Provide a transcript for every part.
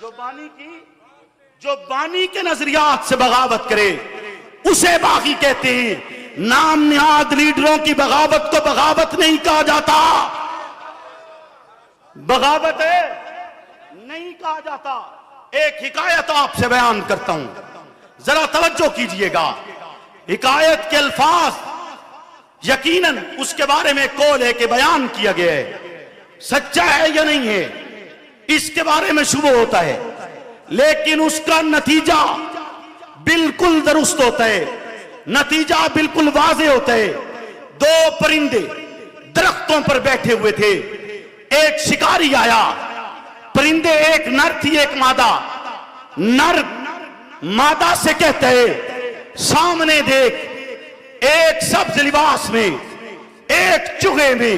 جو بانی کے نظریات سے بغاوت کرے اسے باغی کہتے ہیں. نام نہاد لیڈروں کی بغاوت کو بغاوت نہیں کہا جاتا. بغاوت نہیں کہا جاتا. ایک حکایت آپ سے بیان کرتا ہوں, ذرا توجہ کیجئے گا. حکایت کے الفاظ یقیناً اس کے بارے میں قول ہے کہ بیان کیا گیا ہے, سچا ہے یا نہیں ہے اس کے بارے میں شبہ ہوتا ہے, لیکن اس کا نتیجہ بالکل درست ہوتا ہے, نتیجہ بالکل واضح ہوتا ہے. دو پرندے درختوں پر بیٹھے ہوئے تھے. ایک شکاری آیا. پرندے ایک نر تھی ایک مادہ. نر مادہ سے کہتا ہے سامنے دیکھ, ایک سبز لباس میں, ایک چوغے میں,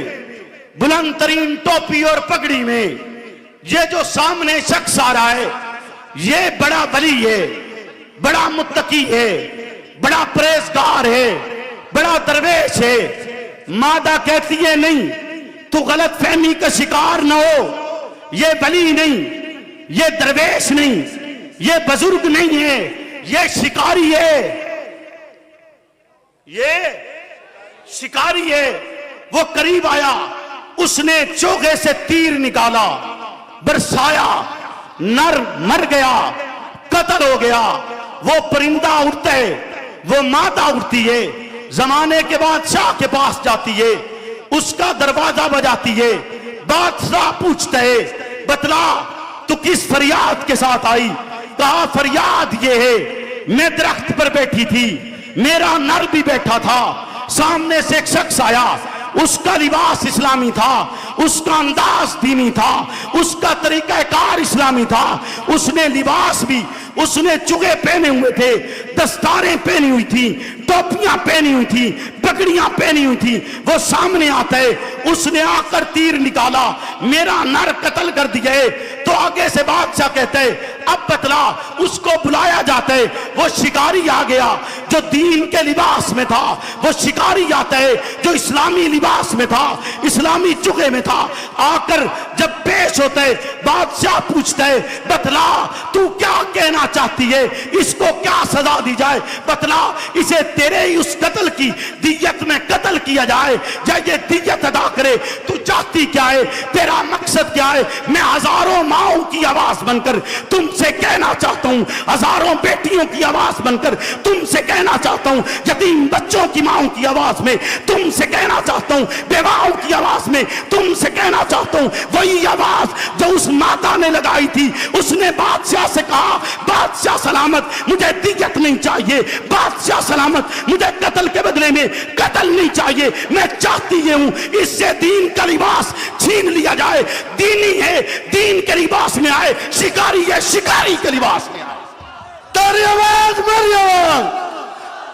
بلند ترین ٹوپی اور پگڑی میں یہ جو سامنے شخص آ رہا ہے یہ بڑا ولی ہے, بڑا متقی ہے, بڑا پرہیزگار ہے, بڑا درویش ہے. مادہ کہتی ہے نہیں, تو غلط فہمی کا شکار نہ ہو, یہ ولی نہیں, یہ درویش نہیں, یہ بزرگ نہیں ہے, یہ شکاری ہے, یہ شکاری ہے. وہ قریب آیا, اس نے چوغے سے تیر نکالا, برسایا, نر مر گیا, قتل ہو گیا. وہ پرندہ اڑتا ہے, وہ مادہ اڑتی ہے, زمانے کے بادشاہ کے پاس جاتی ہے, اس کا دروازہ بجاتی ہے. بادشاہ پوچھتا ہے بتلا تو کس فریاد کے ساتھ آئی؟ کہا فریاد یہ ہے میں درخت پر بیٹھی تھی, میرا نر بھی بیٹھا تھا, سامنے سے ایک شخص آیا, اس کا لباس اسلامی تھا, اس کا انداز دینی تھا, اس کا طریقہ کار اسلامی تھا, اس نے لباس بھی, اس نے چوغے پہنے ہوئے تھے, دستاریں پہنی ہوئی تھی, ٹوپیاں پہنی ہوئی تھی, پگڑیاں پہنی ہوئی تھی. وہ سامنے آتا ہے, اس نے آ کر تیر نکالا, میرا نر قتل کر دیا ہے. تو آگے سے بادشاہ کہتا ہے اب بتلا. اس کو بلایا جاتا ہے, وہ شکاری آ گیا جو دین کے لباس میں تھا, وہ شکاری آتا ہے جو اسلامی لباس میں تھا, اسلامی چوغے میں تھا. آ کر جب پیش ہوتا ہے بادشاہ پوچھتا ہے بتلا تو کیا کہنا چاہتی ہے, اس کو کیا سزا دی جائے؟ بتلا اسے تیرے ہی اس قتل کی دیت میں قتل کیا جائے یا یہ دیت ادا کرے؟ تو چاہتی کیا ہے, تیرا مقصد کیا ہے؟ میں ہزاروں ماؤں کی آواز بن کر تم سے کہنا چاہتا ہوں, ہزاروں بیٹیوں کی آواز بن کر تم سے کہنا چاہتا ہوں, یتیم بچوں کی ماؤں کی آواز میں تم سے کہنا چاہتا ہوں, بیواؤں کی آواز میں تم سے کہنا چاہتا ہوں, وہی آواز جو اس ماتا نے لگائی تھی. اس نے بادشاہ سے کہا بادشاہ سلامت مجھے دیت نہیں چاہیے, بادشاہ سلامت مجھے قتل کے بدلے میں قتل نہیں چاہیے, میں چاہتی یہ ہوں اس سے دین کا لباس چھین لیا جائے. دینی ہے دین کے لباس میں آئے, شکاری ہے شکاری کے لباس میں آئے. تاری آواز ماری آواز,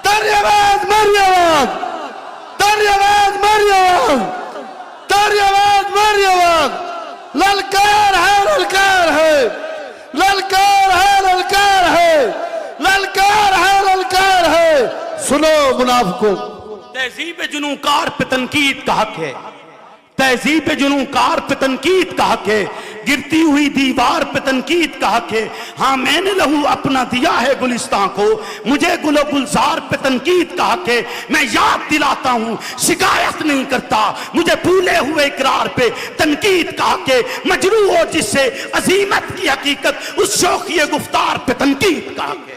تاری آواز ماری آواز, تاری آواز ماری آواز, تاری آواز ماری آواز. للکار ہے للکار ہے, للکار ہے للکار ہے, للکار ہے للکار ہے. سنو منافقوں, تہذیب جنوں کار پہ تنقید کا حق ہے, تہذیب جنوں کار پہ تنقید کا حق ہے, گرتی ہوئی دیوار پہ تنقید کا حق ہے. ہاں میں نے لہو اپنا دیا ہے گلستان کو, مجھے گل و گلزار پہ تنقید کا حق ہے. میں یاد دلاتا ہوں شکایت نہیں کرتا, مجھے بھولے ہوئے اقرار پہ تنقید کا حق ہے. مجروح ہو جس سے عظیمت کی حقیقت, اس شوخی گفتار پہ تنقید کا حق ہے.